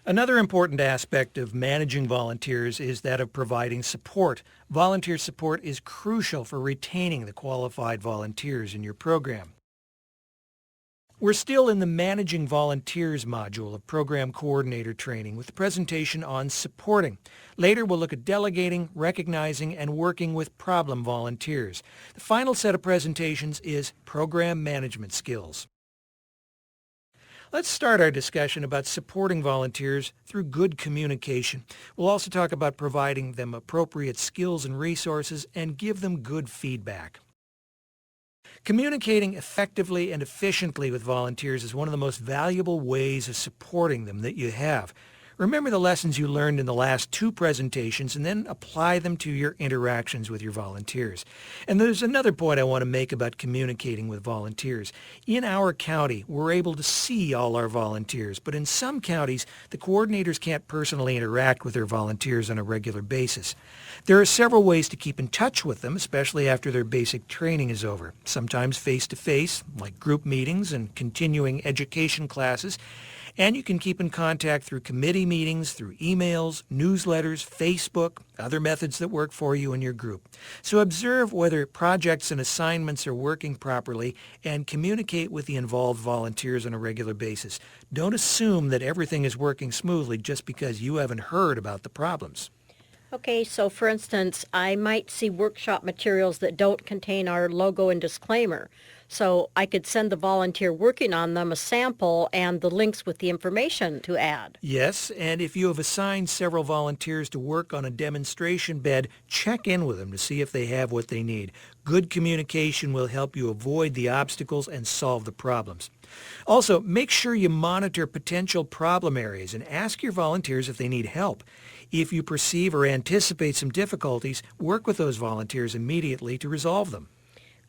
Another important aspect of managing volunteers is that of providing support. Volunteer support is crucial for retaining the qualified volunteers in your program. We're still in the Managing Volunteers module of Program Coordinator Training with the presentation on supporting. Later, we'll look at delegating, recognizing, and working with problem volunteers. The final set of presentations is Program Management Skills. Let's start our discussion about supporting volunteers through good communication. We'll also talk about providing them appropriate skills and resources and give them good feedback. Communicating effectively and efficiently with volunteers is one of the most valuable ways of supporting them that you have. Remember the lessons you learned in the last two presentations and then apply them to your interactions with your volunteers. And there's another point I want to make about communicating with volunteers. In our county, we're able to see all our volunteers, but in some counties, the coordinators can't personally interact with their volunteers on a regular basis. There are several ways to keep in touch with them, especially after their basic training is over. Sometimes face-to-face, like group meetings and continuing education classes. And you can keep in contact through committee meetings, through emails, newsletters, Facebook, other methods that work for you and your group. So observe whether projects and assignments are working properly and communicate with the involved volunteers on a regular basis. Don't assume that everything is working smoothly just because you haven't heard about the problems. Okay, so for instance, I might see workshop materials that don't contain our logo and disclaimer. So I could send the volunteer working on them a sample and the links with the information to add. Yes, and if you have assigned several volunteers to work on a demonstration bed, check in with them to see if they have what they need. Good communication will help you avoid the obstacles and solve the problems. Also, make sure you monitor potential problem areas and ask your volunteers if they need help. If you perceive or anticipate some difficulties, work with those volunteers immediately to resolve them.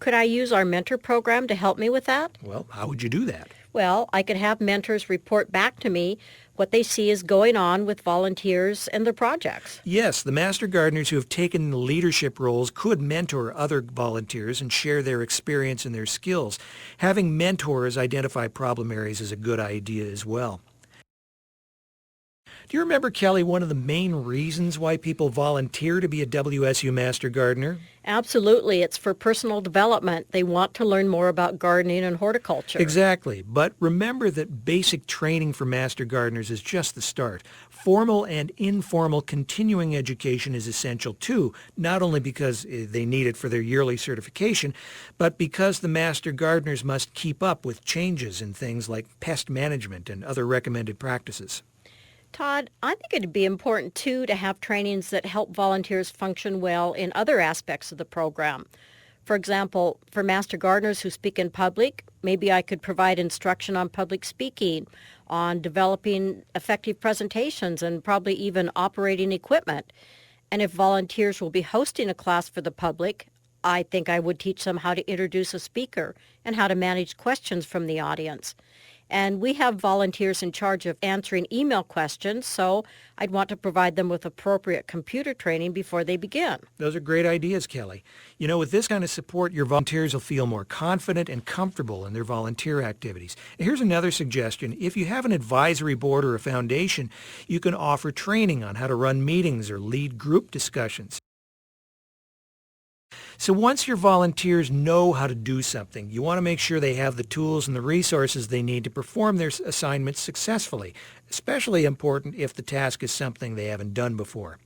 Could I use our mentor program to help me with that? Well, how would you do that? Well, I could have mentors report back to me what they see is going on with volunteers and their projects. Yes, the Master Gardeners who have taken leadership roles could mentor other volunteers and share their experience and their skills. Having mentors identify problem areas is a good idea as well. Do you remember, Kelly, one of the main reasons why people volunteer to be a WSU Master Gardener? Absolutely. It's for personal development. They want to learn more about gardening and horticulture. Exactly. But remember that basic training for Master Gardeners is just the start. Formal and informal continuing education is essential too, not only because they need it for their yearly certification, but because the Master Gardeners must keep up with changes in things like pest management and other recommended practices. Todd, I think it'd be important, too, to have trainings that help volunteers function well in other aspects of the program. For example, for Master Gardeners who speak in public, maybe I could provide instruction on public speaking, on developing effective presentations, and probably even operating equipment. And if volunteers will be hosting a class for the public, I think I would teach them how to introduce a speaker and how to manage questions from the audience. And we have volunteers in charge of answering email questions, so I'd want to provide them with appropriate computer training before they begin. Those are great ideas, Kelly. You know, with this kind of support, your volunteers will feel more confident and comfortable in their volunteer activities. Here's another suggestion. If you have an advisory board or a foundation, you can offer training on how to run meetings or lead group discussions. So once your volunteers know how to do something, you want to make sure they have the tools and the resources they need to perform their assignments successfully, especially important if the task is something they haven't done before.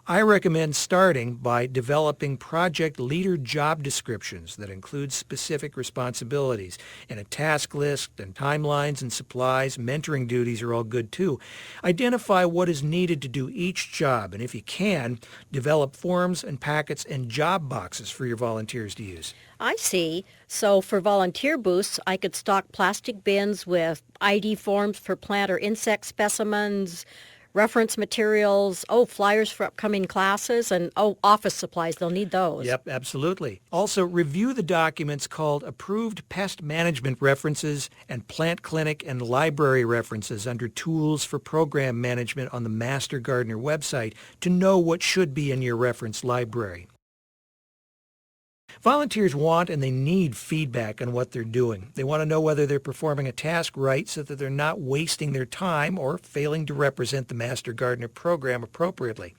I recommend starting by developing project leader job descriptions that include specific responsibilities and a task list and timelines and supplies. Mentoring duties are all good too. Identify what is needed to do each job, and if you can, develop forms and packets and job boxes for your volunteers to use. I see. So for volunteer booths, I could stock plastic bins with ID forms for plant or insect specimens, reference materials, flyers for upcoming classes, and office supplies. They'll need those. Yep, absolutely. Also, review the documents called Approved Pest Management References and Plant Clinic and Library References under Tools for Program Management on the Master Gardener website to know what should be in your reference library. Volunteers want and they need feedback on what they're doing. They want to know whether they're performing a task right so that they're not wasting their time or failing to represent the Master Gardener program appropriately.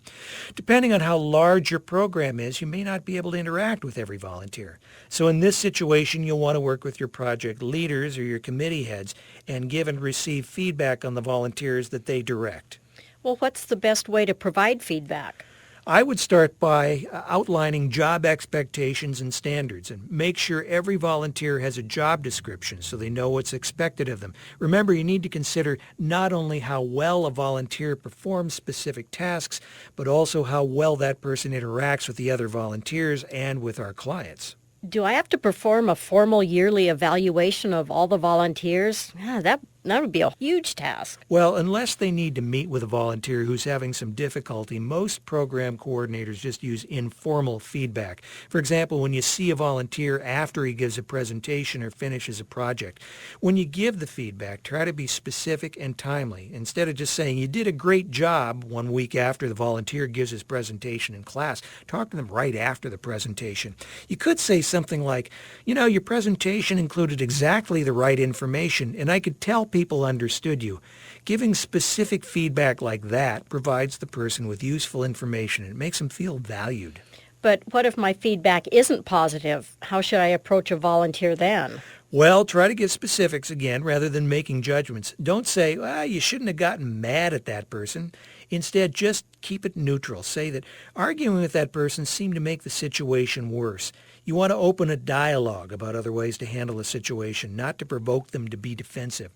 Depending on how large your program is, you may not be able to interact with every volunteer. So in this situation, you'll want to work with your project leaders or your committee heads and give and receive feedback on the volunteers that they direct. Well, what's the best way to provide feedback? I would start by outlining job expectations and standards and make sure every volunteer has a job description so they know what's expected of them. Remember, you need to consider not only how well a volunteer performs specific tasks, but also how well that person interacts with the other volunteers and with our clients. Do I have to perform a formal yearly evaluation of all the volunteers? Yeah, that would be a huge task. Well, unless they need to meet with a volunteer who's having some difficulty, most program coordinators just use informal feedback. For example, when you see a volunteer after he gives a presentation or finishes a project, when you give the feedback, try to be specific and timely. Instead of just saying, you did a great job 1 week after the volunteer gives his presentation in class, talk to them right after the presentation. You could say something like, your presentation included exactly the right information, and I could tell people understood you. Giving specific feedback like that provides the person with useful information. It makes them feel valued. But what if my feedback isn't positive? How should I approach a volunteer then? Well, try to give specifics again rather than making judgments. Don't say, you shouldn't have gotten mad at that person. Instead, just keep it neutral. Say that arguing with that person seemed to make the situation worse. You want to open a dialogue about other ways to handle a situation, not to provoke them to be defensive.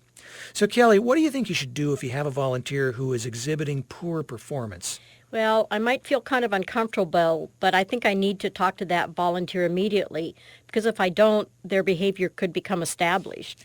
So, Kelly, what do you think you should do if you have a volunteer who is exhibiting poor performance? Well, I might feel kind of uncomfortable, but I think I need to talk to that volunteer immediately because if I don't, their behavior could become established.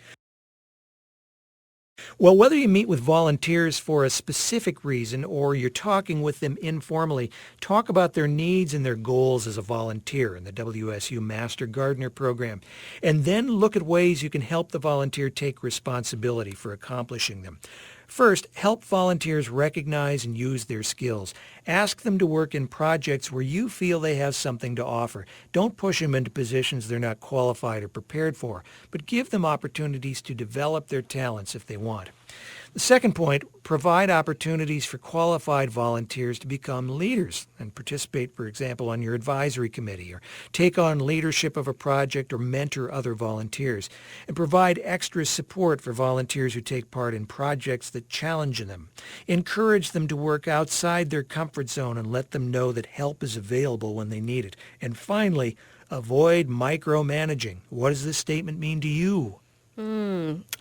Well, whether you meet with volunteers for a specific reason or you're talking with them informally, talk about their needs and their goals as a volunteer in the WSU Master Gardener program, and then look at ways you can help the volunteer take responsibility for accomplishing them. First, help volunteers recognize and use their skills. Ask them to work in projects where you feel they have something to offer. Don't push them into positions they're not qualified or prepared for, but give them opportunities to develop their talents if they want. The second point, provide opportunities for qualified volunteers to become leaders and participate, for example, on your advisory committee or take on leadership of a project or mentor other volunteers. And provide extra support for volunteers who take part in projects that challenge them. Encourage them to work outside their comfort zone and let them know that help is available when they need it. And finally, avoid micromanaging. What does this statement mean to you?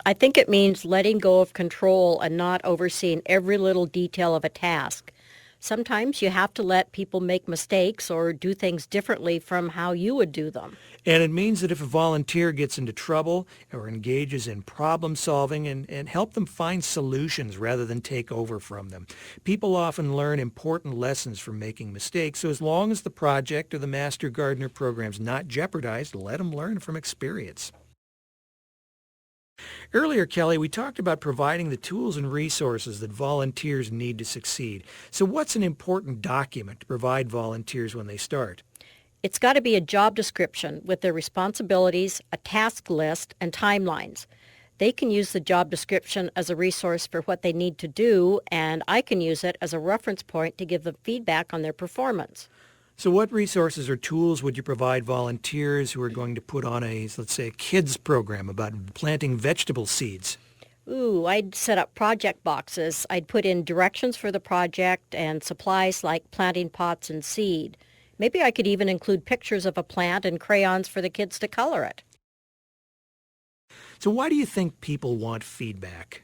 I think it means letting go of control and not overseeing every little detail of a task. Sometimes you have to let people make mistakes or do things differently from how you would do them. And it means that if a volunteer gets into trouble or engages in problem solving and help them find solutions rather than take over from them. People often learn important lessons from making mistakes, so as long as the project or the Master Gardener program's not jeopardized, let them learn from experience. Earlier, Kelly, we talked about providing the tools and resources that volunteers need to succeed. So what's an important document to provide volunteers when they start? It's got to be a job description with their responsibilities, a task list, and timelines. They can use the job description as a resource for what they need to do, and I can use it as a reference point to give them feedback on their performance. So what resources or tools would you provide volunteers who are going to put on let's say, a kids program about planting vegetable seeds? I'd set up project boxes. I'd put in directions for the project and supplies like planting pots and seed. Maybe I could even include pictures of a plant and crayons for the kids to color it. So why do you think people want feedback?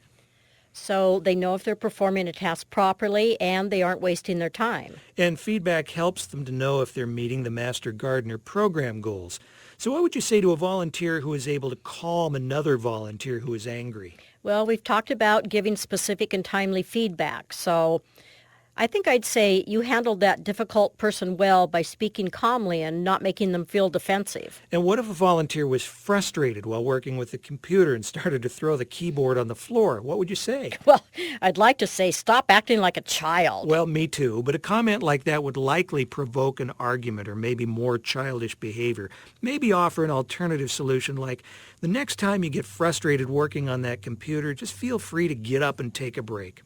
So they know if they're performing a task properly and they aren't wasting their time. And feedback helps them to know if they're meeting the Master Gardener program goals. So what would you say to a volunteer who is able to calm another volunteer who is angry? Well, we've talked about giving specific and timely feedback. So I think I'd say you handled that difficult person well by speaking calmly and not making them feel defensive. And what if a volunteer was frustrated while working with the computer and started to throw the keyboard on the floor? What would you say? Well, I'd like to say stop acting like a child. Well, me too, but a comment like that would likely provoke an argument or maybe more childish behavior. Maybe offer an alternative solution like, the next time you get frustrated working on that computer, just feel free to get up and take a break.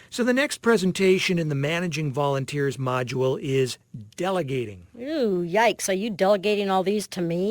So the next presentation in the Managing Volunteers module is delegating. Ooh, yikes. Are you delegating all these to me?